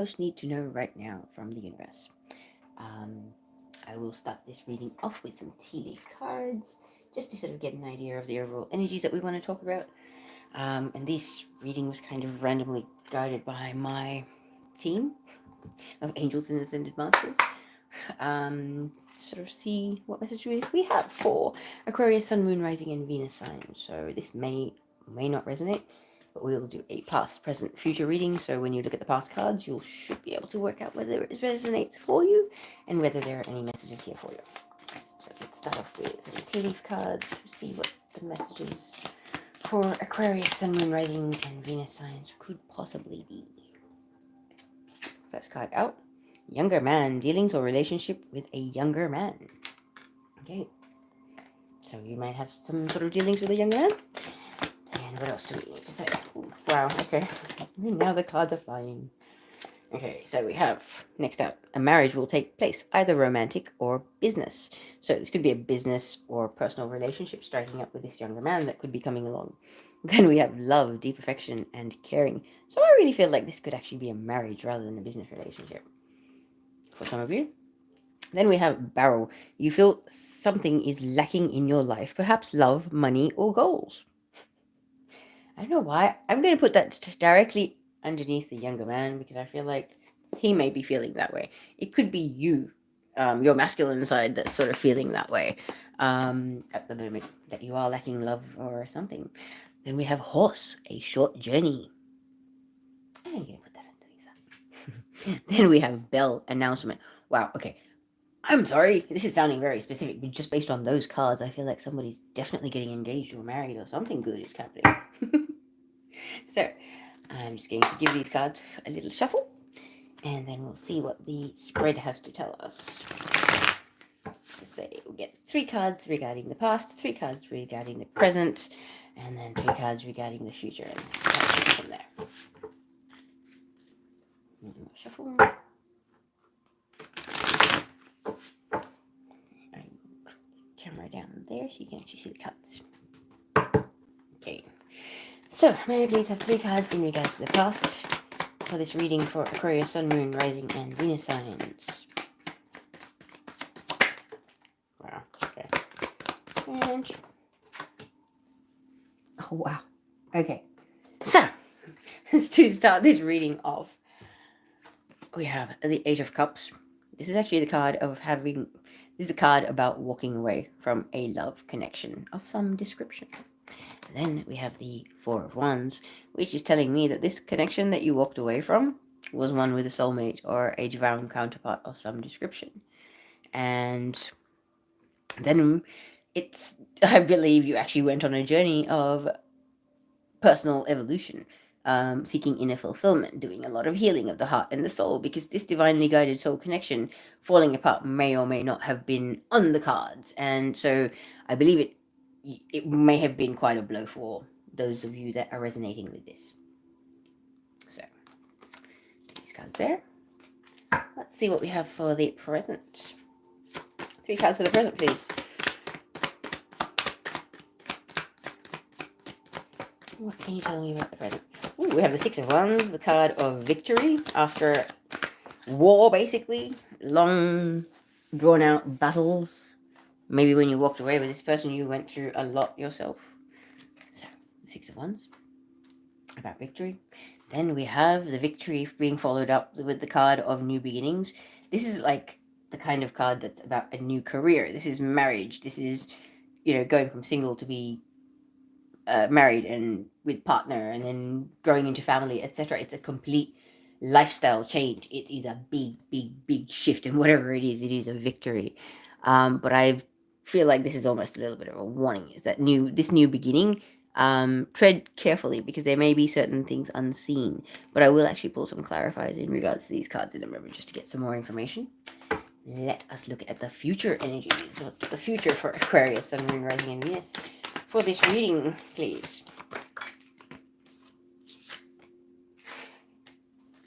most need to know right now from the universe. Um, I will start this reading off with some tea leaf cards, just to sort of get an idea of the overall energies that we want to talk about. And this reading was kind of randomly guided by my team of angels and ascended masters. Sort of see what messages we have for Aquarius, Sun, Moon, Rising, and Venus signs. So this may not resonate, but we'll do a past, present, future reading. So when you look at the past cards, you should be able to work out whether it resonates for you and whether there are any messages here for you. So let's start off with some tea leaf cards to see what the messages for Aquarius, Sun, Moon, Rising, and Venus signs could possibly be. First card out. Younger man, dealings or relationship with a younger man. Okay, so you might have some sort of dealings with a younger man. And what else do we need to say? Ooh, wow, okay. Now the cards are flying. Okay, so we have, next up, a marriage will take place, either romantic or business. So this could be a business or personal relationship striking up with this younger man that could be coming along. Then we have love, deep affection, and caring. So I really feel like this could actually be a marriage rather than a business relationship for some of you. Then we have barrel. You feel something is lacking in your life, perhaps love, money, or goals. I don't know why. I'm going to put that directly underneath the younger man because I feel like he may be feeling that way. It could be you, your masculine side, that's sort of feeling that way at the moment, that you are lacking love or something. Then we have horse, a short journey. I'm going to put that underneath that. Then we have bell, announcement. Wow, okay. I'm sorry, this is sounding very specific, but just based on those cards, I feel like somebody's definitely getting engaged or married or something good is happening. So, I'm just going to give these cards a little shuffle, and then we'll see what the spread has to tell us. To say, we'll get 3 cards regarding the past, 3 cards regarding the present, and then 3 cards regarding the future, and start from there. Shuffle. Camera down there so you can actually see the cards. Okay, so may I please have 3 cards in regards to the past for this reading for Aquarius, Sun, Moon, Rising, and Venus signs. Wow, okay. And oh wow, okay. So to start this reading off, we have the Eight of Cups. This is actually the card of having. This is a card about walking away from a love connection of some description. Then we have the Four of Wands, which is telling me that this connection that you walked away from was one with a soulmate or a divine counterpart of some description. And then I believe you actually went on a journey of personal evolution, seeking inner fulfillment, doing a lot of healing of the heart and the soul, because this divinely guided soul connection falling apart may or may not have been on the cards. And so I believe it may have been quite a blow for those of you that are resonating with this. So these cards there. Let's see what we have for the present. 3 cards for the present, please. What can you tell me about the present? Ooh, we have the Six of Wands, the card of victory after war, basically. Long, drawn-out battles. Maybe when you walked away with this person, you went through a lot yourself. So, the Six of Wands, about victory. Then we have the victory being followed up with the card of new beginnings. This is like the kind of card that's about a new career. This is marriage. This is, going from single to be married and with partner and then growing into family, etc. It's a complete lifestyle change. It is a big shift, and whatever it is a victory. But I feel like this is almost a little bit of a warning. Is that this new beginning? Tread carefully because there may be certain things unseen. But I will actually pull some clarifiers in regards to these cards in a moment just to get some more information. Let us look at the future energies. What's the future for Aquarius, Sun, Moon, Rising, and Venus for this reading, please?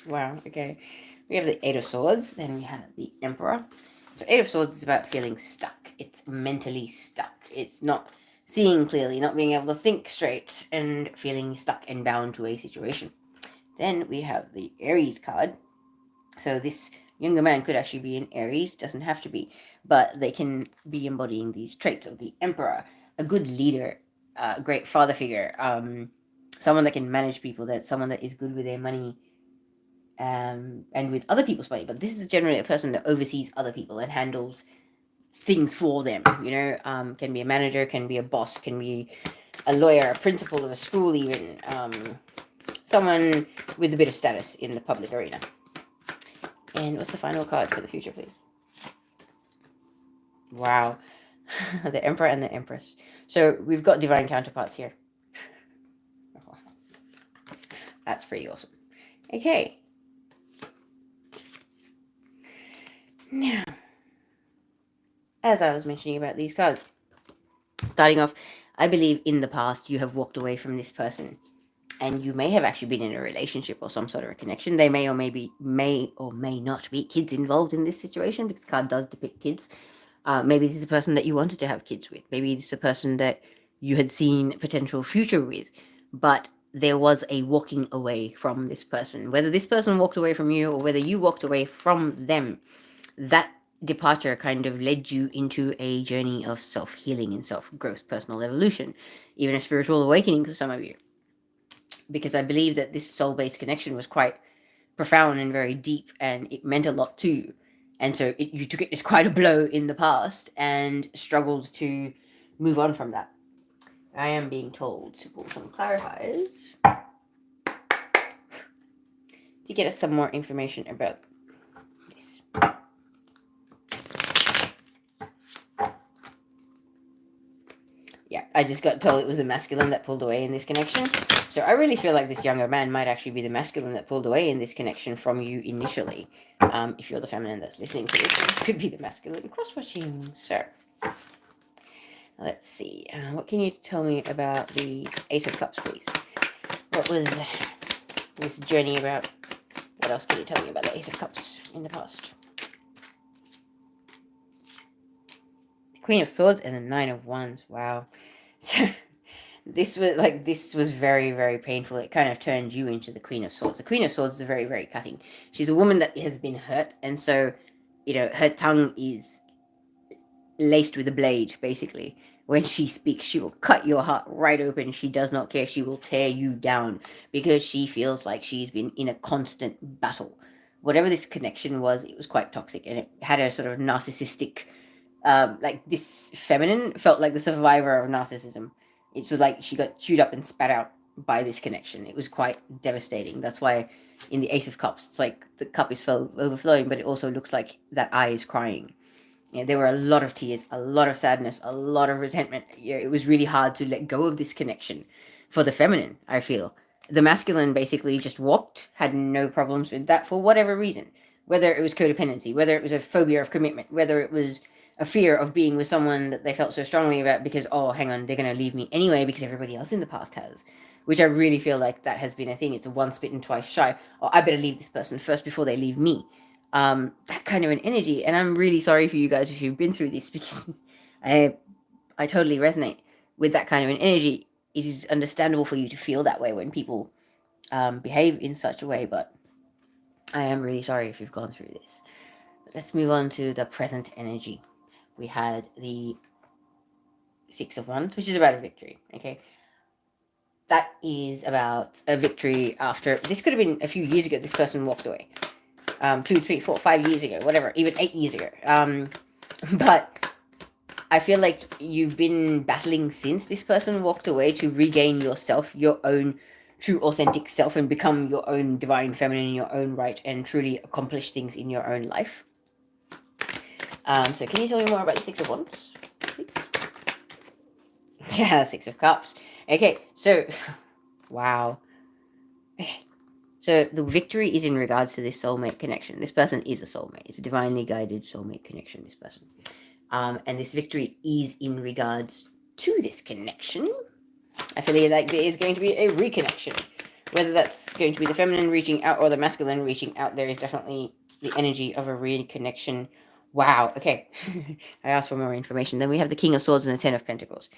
Wow, okay. We have the Eight of Swords, then we have the Emperor. So Eight of Swords is about feeling stuck. It's mentally stuck. It's not seeing clearly, not being able to think straight, and feeling stuck and bound to a situation. Then we have the Aries card, So this younger man could actually be an Aries, doesn't have to be, but they can be embodying these traits of the Emperor, a good leader, a great father figure, someone that can manage people, that someone that is good with their money, and with other people's money. But this is generally a person that oversees other people and handles things for them. Can be a manager, can be a boss, can be a lawyer, a principal of a school, even someone with a bit of status in the public arena. And what's the final card for the future, please? Wow. The Emperor and the Empress. So we've got divine counterparts here. That's pretty awesome. Okay. Now, as I was mentioning about these cards, starting off, I believe in the past you have walked away from this person, and you may have actually been in a relationship or some sort of a connection. They may or may not be kids involved in this situation, because the card does depict kids. Maybe this is a person that you wanted to have kids with. Maybe this is a person that you had seen potential future with, but there was a walking away from this person. Whether this person walked away from you or whether you walked away from them, that departure kind of led you into a journey of self-healing and self-growth, personal evolution, even a spiritual awakening for some of you. Because I believe that this soul-based connection was quite profound and very deep, and it meant a lot to you. And so you took it as quite a blow in the past and struggled to move on from that. I am being told to pull some clarifiers to get us some more information about this. Yeah, I just got told it was the masculine that pulled away in this connection. So I really feel like this younger man might actually be the masculine that pulled away in this connection from you initially. If you're the feminine that's listening to this could be the masculine cross-watching. So, let's see. What can you tell me about the Ace of Cups, please? What was this journey about? What else can you tell me about the Ace of Cups in the past? The Queen of Swords and the Nine of Wands. Wow. So this was very, very painful. It kind of turned you into the Queen of Swords. The Queen of Swords is very, very cutting. She's a woman that has been hurt, and so, her tongue is laced with a blade, basically. When she speaks, she will cut your heart right open. She does not care. She will tear you down because she feels like she's been in a constant battle. Whatever this connection was, it was quite toxic, and it had a sort of narcissistic, like this feminine felt like the survivor of narcissism. It's like she got chewed up and spat out by this connection. It was quite devastating. That's why in the Ace of Cups, it's like the cup is overflowing, but it also looks like that eye is crying. There were a lot of tears, a lot of sadness, a lot of resentment. It was really hard to let go of this connection for the feminine, I feel. The masculine basically just walked, had no problems with that for whatever reason. Whether it was codependency, whether it was a phobia of commitment, whether it was a fear of being with someone that they felt so strongly about because, oh, hang on, they're going to leave me anyway because everybody else in the past has. Which I really feel like that has been a thing. It's a once bitten, twice shy. Oh, I better leave this person first before they leave me. That kind of an energy. And I'm really sorry for you guys if you've been through this, because I totally resonate with that kind of an energy. It is understandable for you to feel that way when people behave in such a way, but I am really sorry if you've gone through this. But let's move on to the present energy. We had the Six of Wands, which is about a victory, okay? That is about a victory after, this could have been a few years ago, this person walked away. 2, 3, 4, 5 years ago, whatever, even 8 years ago. But I feel like you've been battling since this person walked away to regain yourself, your own true authentic self, and become your own divine feminine in your own right, and truly accomplish things in your own life. So can you tell me more about the Six of Wands, please? Yeah, Six of Cups. Okay, so, wow. Okay. So the victory is in regards to this soulmate connection. This person is a soulmate. It's a divinely guided soulmate connection, this person. And this victory is in regards to this connection. I feel like there is going to be a reconnection. Whether that's going to be the feminine reaching out or the masculine reaching out, there is definitely the energy of a reconnection. Wow, okay. I asked for more information. Then we have the King of Swords and the Ten of Pentacles.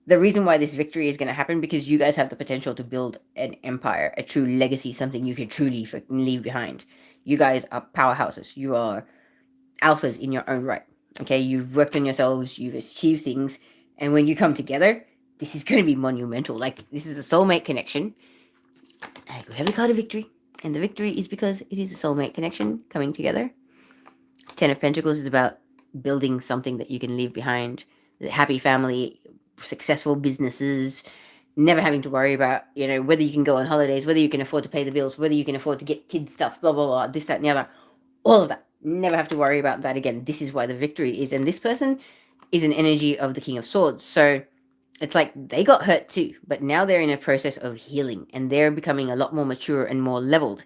The reason why this victory is going to happen, because you guys have the potential to build an empire, a true legacy, something you can truly leave behind. You guys are powerhouses. You are alphas in your own right. Okay, you've worked on yourselves, you've achieved things, and when you come together, this is going to be monumental. Like, this is a soulmate connection. And we have the card of victory, and the victory is because it is a soulmate connection coming together. Ten of Pentacles is about building something that you can leave behind. The happy family, successful businesses, never having to worry about, whether you can go on holidays, whether you can afford to pay the bills, whether you can afford to get kids stuff, blah, blah, blah, this, that, and the other. All of that. Never have to worry about that again. This is why the victory is. And this person is an energy of the King of Swords. So it's like they got hurt too, but now they're in a process of healing and they're becoming a lot more mature and more leveled.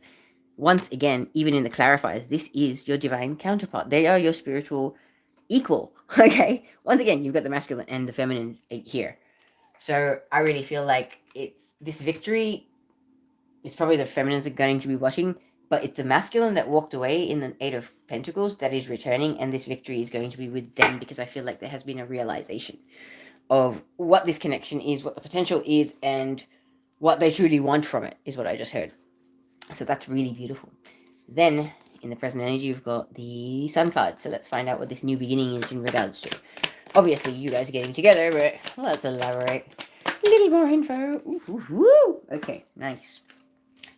Once again, even in the clarifiers, this is your divine counterpart. They are your spiritual equal. Okay? Once again, you've got the masculine and the feminine here. So I really feel like it's this victory is probably the feminines are going to be watching, but it's the masculine that walked away in the Eight of Pentacles that is returning, and this victory is going to be with them because I feel like there has been a realization of what this connection is, what the potential is, and what they truly want from it, is what I just heard. So that's really beautiful. Then, in the present energy, you've got the Sun card. So let's find out what this new beginning is in regards to. Obviously, you guys are getting together, but let's elaborate. A little more info. Ooh, ooh, ooh. Okay, nice.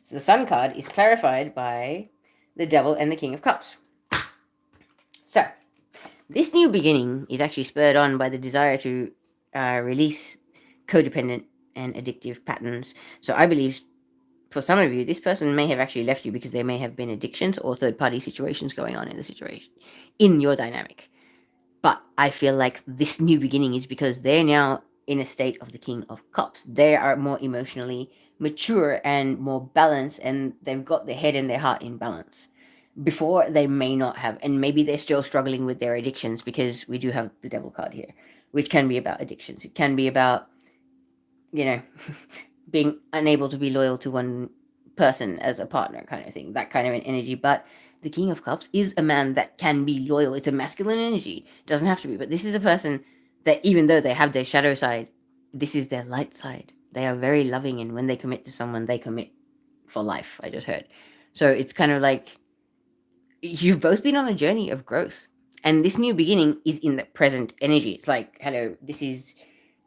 So the Sun card is clarified by the Devil and the King of Cups. So, this new beginning is actually spurred on by the desire to release codependent and addictive patterns. So I believe for some of you, this person may have actually left you because there may have been addictions or third-party situations going on in the situation, in your dynamic. But I feel like this new beginning is because they're now in a state of the King of Cups. They are more emotionally mature and more balanced, and they've got their head and their heart in balance. Before, they may not have, and maybe they're still struggling with their addictions because we do have the Devil card here, which can be about addictions. It can be about, being unable to be loyal to one person as a partner kind of thing, that kind of an energy. But the King of Cups is a man that can be loyal. It's a masculine energy. It doesn't have to be, but this is a person that even though they have their shadow side, this is their light side. They are very loving, and when they commit to someone, they commit for life, I just heard. So it's kind of like you've both been on a journey of growth. And this new beginning is in the present energy. It's like, hello,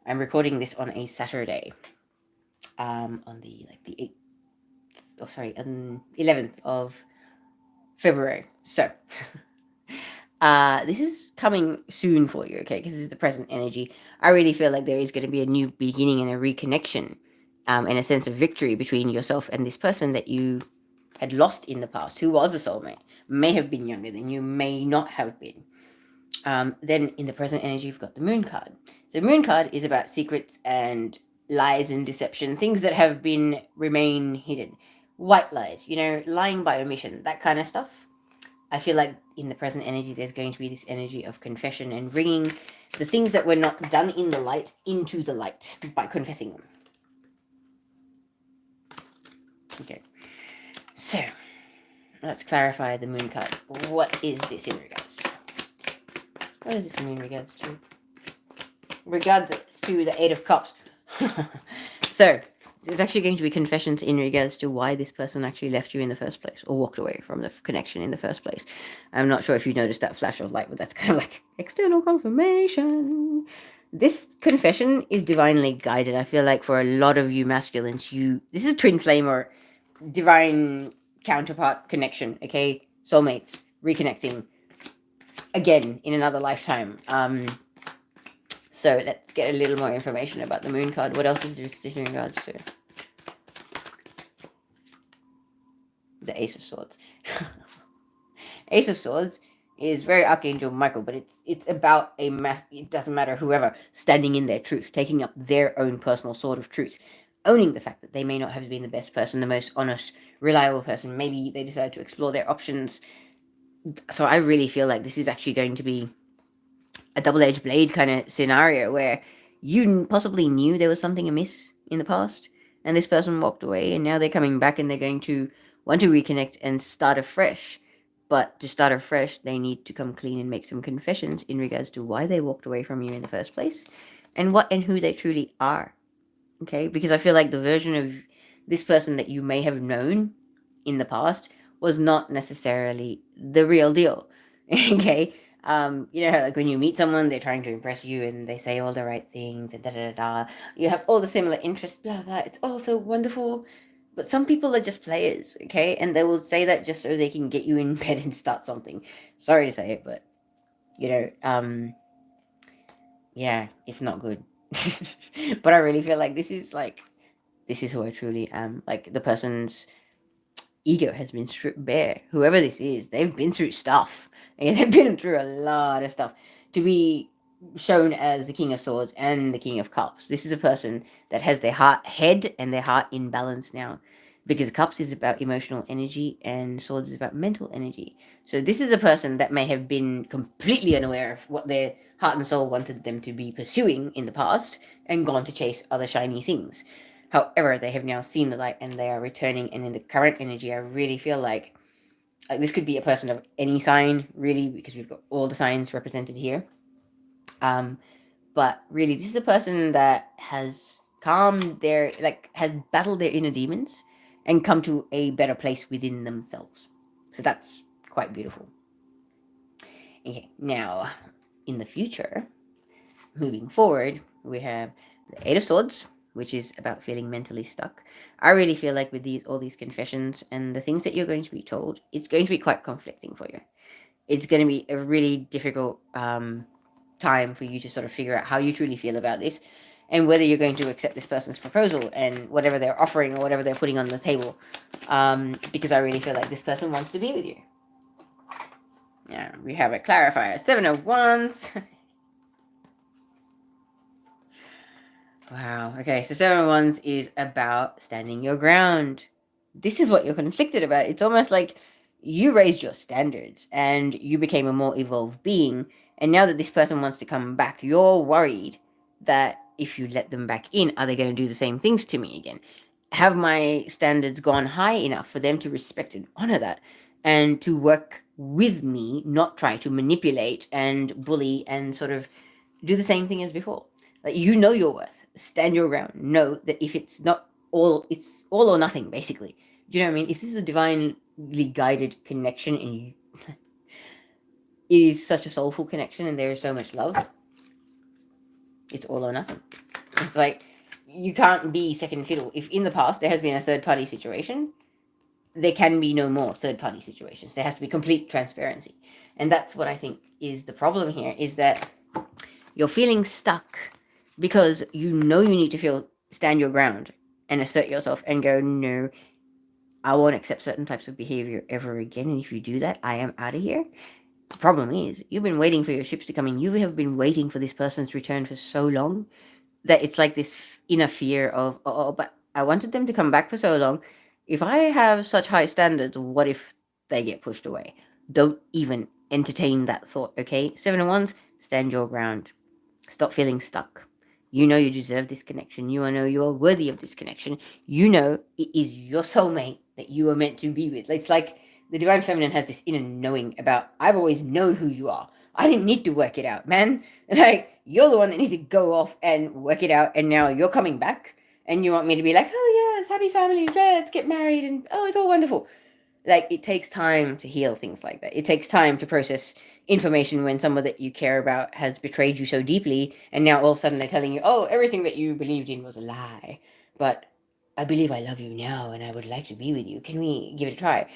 I'm recording this on a Saturday. On the 11th of February. So this is coming soon for you, okay? Because this is the present energy. I really feel like there is going to be a new beginning and a reconnection, and a sense of victory between yourself and this person that you had lost in the past, who was a soulmate, may have been younger than you, may not have been. Then in the present energy, you've got the Moon card. So Moon card is about secrets and lies and deception, things that have been remain hidden, white lies, lying by omission, that kind of stuff. I feel like in the present energy, there's going to be this energy of confession and bringing the things that were not done in the light into the light by confessing them. Okay, so let's clarify the Moon card. What is this in regards to? What is this in regards to? Regards to the Eight of Cups. So, there's actually going to be confessions in regards to why this person actually left you in the first place, or walked away from the connection in the first place. I'm not sure if you noticed that flash of light, but that's kind of like external confirmation. This confession is divinely guided. I feel like for a lot of you masculines, this is twin flame or divine counterpart connection, okay? Soulmates, reconnecting again in another lifetime. So let's get a little more information about the Moon card. What else is this in regards to? The Ace of Swords. Ace of Swords is very Archangel Michael, but it's about it doesn't matter whoever, standing in their truth, taking up their own personal sword of truth, owning the fact that they may not have been the best person, the most honest, reliable person. Maybe they decided to explore their options. So I really feel like this is actually going to be a double-edged blade kind of scenario where you possibly knew there was something amiss in the past, and this person walked away, and now they're coming back and they're going to want to reconnect and start afresh. But to start afresh, they need to come clean and make some confessions in regards to why they walked away from you in the first place, and what and who they truly are. Okay? Because I feel like the version of this person that you may have known in the past was not necessarily the real deal. Okay. You know how, like, when you meet someone, they're trying to impress you and they say all the right things and da da da da. You have all the similar interests, blah blah. It's all so wonderful. But some people are just players, okay? And they will say that just so they can get you in bed and start something. Sorry to say it, but you know, yeah, it's not good. But I really feel like this is who I truly am. Like, the person's ego has been stripped bare. Whoever this is, they've been through stuff. Okay, they've been through a lot of stuff to be shown as the King of Swords and the King of Cups. This is a person that has their head and their heart in balance now. Because Cups is about emotional energy and Swords is about mental energy. So this is a person that may have been completely unaware of what their heart and soul wanted them to be pursuing in the past and gone to chase other shiny things. However, they have now seen the light and they are returning. And in the current energy, I really feel like this could be a person of any sign, really, because we've got all the signs represented here. But really, this is a person that has has battled their inner demons and come to a better place within themselves. So that's quite beautiful. Okay, now in the future, moving forward, we have the Eight of Swords, which is about feeling mentally stuck. I really feel like with all these confessions and the things that you're going to be told, it's going to be quite conflicting for you. It's going to be a really difficult time for you to sort of figure out how you truly feel about this and whether you're going to accept this person's proposal and whatever they're offering or whatever they're putting on the table. Because I really feel like this person wants to be with you. Now, we have a clarifier. 7 of Wands. Wow. Okay, so 7 of Wands is about standing your ground. This is what you're conflicted about. It's almost like you raised your standards and you became a more evolved being. And now that this person wants to come back, you're worried that if you let them back in, are they going to do the same things to me again? Have my standards gone high enough for them to respect and honor that and to work with me, not try to manipulate and bully and sort of do the same thing as before? Like, you know your worth. Stand your ground. Know that if it's not all, it's all or nothing, basically. Do you know what I mean? If this is a divinely guided connection and you, it is such a soulful connection and there is so much love, it's all or nothing. It's like, you can't be second fiddle. If in the past there has been a third party situation, there can be no more third party situations. There has to be complete transparency. And that's what I think is the problem here, is that you're feeling stuck because you know you need to stand your ground and assert yourself and go, no, I won't accept certain types of behavior ever again. And if you do that, I am out of here. The problem is, you've been waiting for your ships to come in. You have been waiting for this person's return for so long that it's like this inner fear of, oh, but I wanted them to come back for so long. If I have such high standards, what if they get pushed away? Don't even entertain that thought, okay? 7 of Wands, stand your ground. Stop feeling stuck. You know you deserve this connection. You know you are worthy of this connection. You know it is your soulmate that you are meant to be with. It's like the Divine Feminine has this inner knowing about, I've always known who you are. I didn't need to work it out, man. Like, you're the one that needs to go off and work it out, and now you're coming back, and you want me to be like, oh yes, happy families, let's get married, and oh, it's all wonderful. Like, it takes time to heal things like that. It takes time to process information when someone that you care about has betrayed you so deeply, and now all of a sudden they're telling you, oh, everything that you believed in was a lie. But I believe I love you now, and I would like to be with you. Can we give it a try?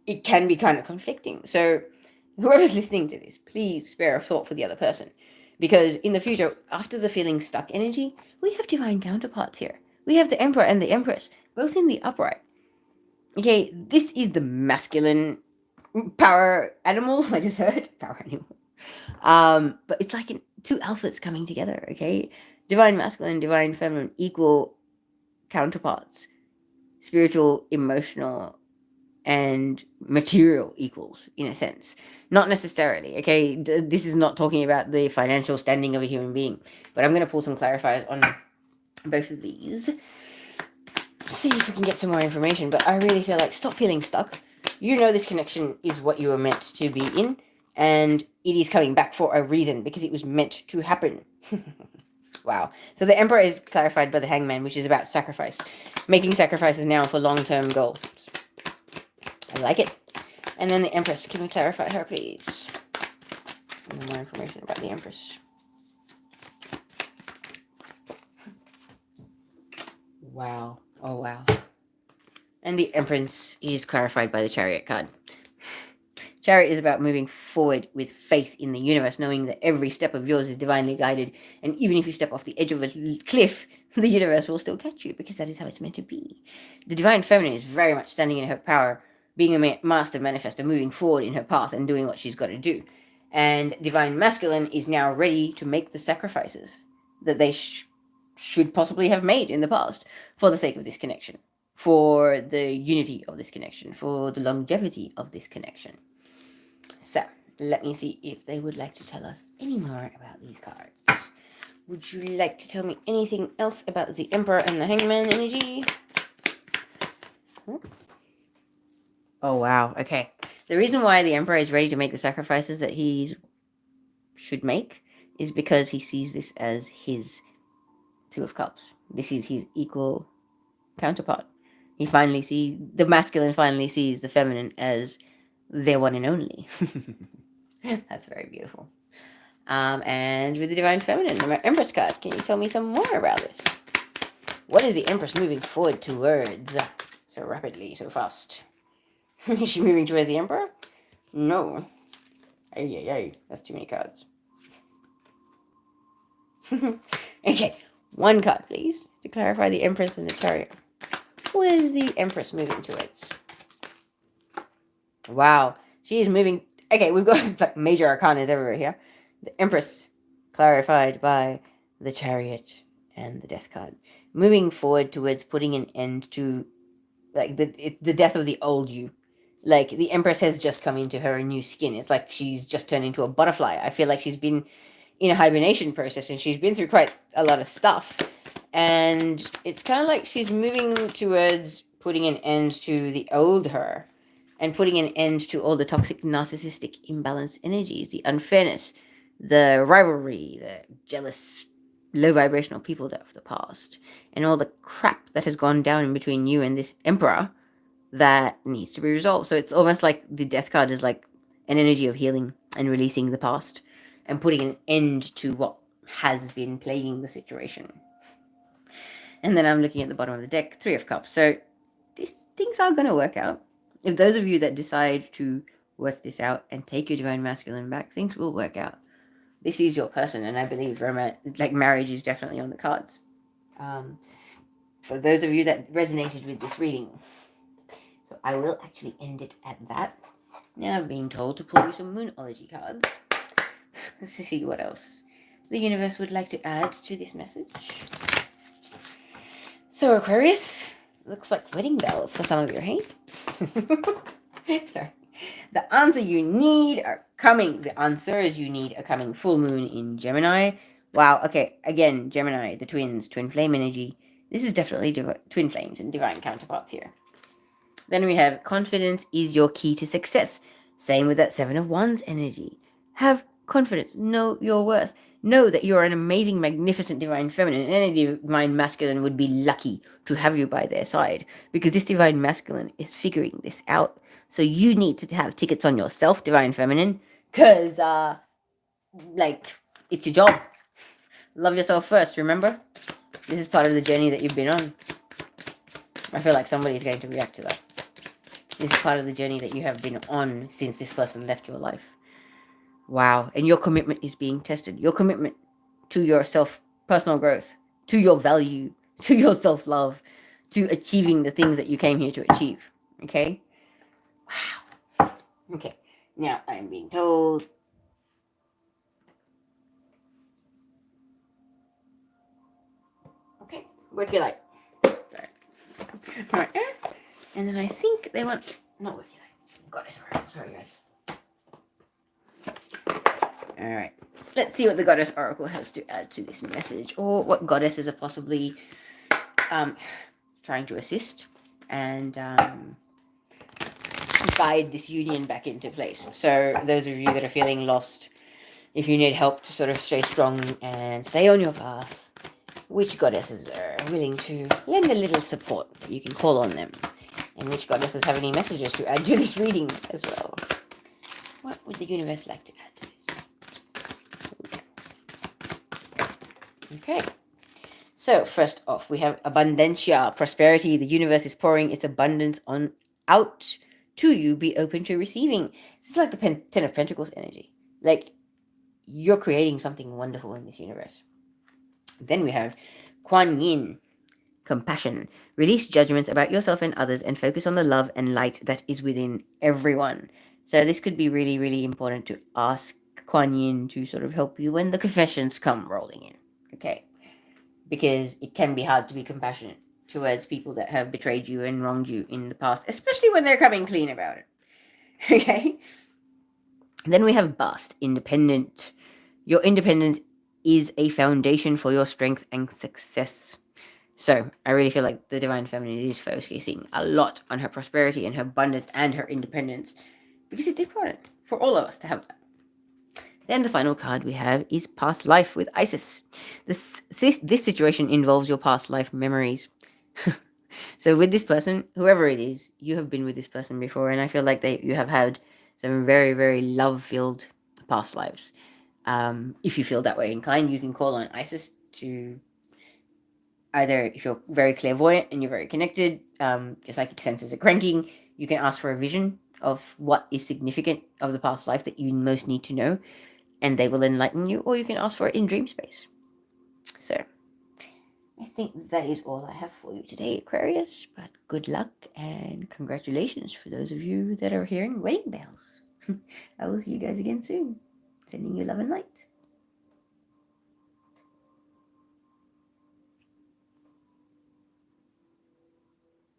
It can be kind of conflicting. So whoever's listening to this, please spare a thought for the other person. Because in the future, after the feeling stuck energy, we have divine counterparts here. We have the Emperor and the Empress, both in the upright. Okay, this is the masculine power animal. I just heard power animal. But it's like two alphas coming together. Okay, divine masculine, divine feminine, equal counterparts, spiritual, emotional, and material equals, in a sense. Not necessarily. Okay, this is not talking about the financial standing of a human being. But I'm going to pull some clarifiers on both of these. See if we can get some more information. But I really feel like, stop feeling stuck. You know this connection is what you were meant to be in, and it is coming back for a reason, because it was meant to happen. Wow. So the Emperor is clarified by the Hangman, which is about sacrifice. Making sacrifices now for long-term goals. I like it. And then the Empress. Can we clarify her, please? No more information about the Empress. Wow. Oh, wow. And the Empress is clarified by the Chariot card. Chariot is about moving forward with faith in the universe, knowing that every step of yours is divinely guided, and even if you step off the edge of a cliff, the universe will still catch you, because that is how it's meant to be. The Divine Feminine is very much standing in her power, being a master manifestor, moving forward in her path and doing what she's got to do. And Divine Masculine is now ready to make the sacrifices that they should possibly have made in the past for the sake of this connection, for the unity of this connection, for the longevity of this connection. So, let me see if they would like to tell us any more about these cards. Would you like to tell me anything else about the Emperor and the Hangman energy? Oh, wow. Okay. The reason why the Emperor is ready to make the sacrifices that he should make is because he sees this as his Two of Cups. This is his equal counterpart. He finally sees, the masculine finally sees the feminine as their one and only. That's very beautiful. And with the Divine Feminine, the Empress card, can you tell me some more about this? What is the Empress moving forward towards so rapidly, so fast? Is she moving towards the Emperor? No. Ay. That's too many cards. Okay, one card, please, to clarify the Empress and the Chariot. Who is the Empress moving towards? Wow, she is moving. Okay, we've got like major arcanas everywhere here. The Empress, clarified by the Chariot and the Death card, moving forward towards putting an end to like the death of the old you. Like the Empress has just come into her new skin. It's like she's just turned into a butterfly. I feel like she's been in a hibernation process and she's been through quite a lot of stuff. And it's kind of like she's moving towards putting an end to the old her and putting an end to all the toxic, narcissistic, imbalanced energies, the unfairness, the rivalry, the jealous, low vibrational people of the past, and all the crap that has gone down in between you and this Emperor that needs to be resolved. So it's almost like the Death card is like an energy of healing and releasing the past and putting an end to what has been plaguing the situation. And then I'm looking at the bottom of the deck, Three of Cups. So things are going to work out. If those of you that decide to work this out and take your Divine Masculine back, things will work out. This is your person, and I believe marriage is definitely on the cards. For those of you that resonated with this reading. So I will actually end it at that. Now I've been told to pull you some Moonology cards. Let's see what else the universe would like to add to this message. So Aquarius, looks like wedding bells for some of you, hey? Sorry. The answers you need are coming. The answers you need are coming. Full moon in Gemini. Wow, okay. Again, Gemini, the twins, twin flame energy. This is definitely twin flames and divine counterparts here. Then we have confidence is your key to success. Same with that Seven of Wands energy. Have confidence. Know your worth. Know that you're an amazing, magnificent divine feminine, and any divine masculine would be lucky to have you by their side, because this divine masculine is figuring this out. So you need to have tickets on yourself, divine feminine, because, it's your job. Love yourself first, remember? This is part of the journey that you've been on. I feel like somebody's going to react to that. This is part of the journey that you have been on since this person left your life. Wow. And your commitment is being tested. Your commitment to yourself, personal growth, to your value, to your self-love, to achieving the things that you came here to achieve. Okay? Wow. Okay. Now I am being told. Okay. Work your light. Alright. And then I think they want... Not work your lights. Goddess Oracle. Sorry, guys. Alright, let's see what the Goddess Oracle has to add to this message, or what goddesses are possibly trying to assist and guide this union back into place. So those of you that are feeling lost, if you need help to sort of stay strong and stay on your path, which goddesses are willing to lend a little support? You can call on them. And which goddesses have any messages to add to this reading as well? What would the universe like to add to this? Okay. So first off, we have Abundancia Prosperity. The universe is pouring its abundance on out to you. Be open to receiving. This is like the Ten of Pentacles energy. Like, you're creating something wonderful in this universe. Then we have Kuan Yin, Compassion. Release judgments about yourself and others and focus on the love and light that is within everyone. So this could be really, really important to ask Kuan Yin to sort of help you when the confessions come rolling in. Okay. Because it can be hard to be compassionate towards people that have betrayed you and wronged you in the past, especially when they're coming clean about it. Okay? Then we have Bust, Independent. Your independence is a foundation for your strength and success. So, I really feel like the Divine Feminine is focusing a lot on her prosperity and her abundance and her independence, because it's important for all of us to have that. Then the final card we have is Past Life with Isis. This situation involves your past life memories. So with this person, whoever it is, you have been with this person before, and I feel like you have had some very, very love-filled past lives. If you feel that way inclined, you can call on Isis to either, if you're very clairvoyant and you're very connected, just like your senses are cranking, you can ask for a vision of what is significant of the past life that you most need to know, and they will enlighten you, or you can ask for it in dream space. So, I think that is all I have for you today, Aquarius, but good luck and congratulations for those of you that are hearing wedding bells. I will see you guys again soon. Sending you love and light.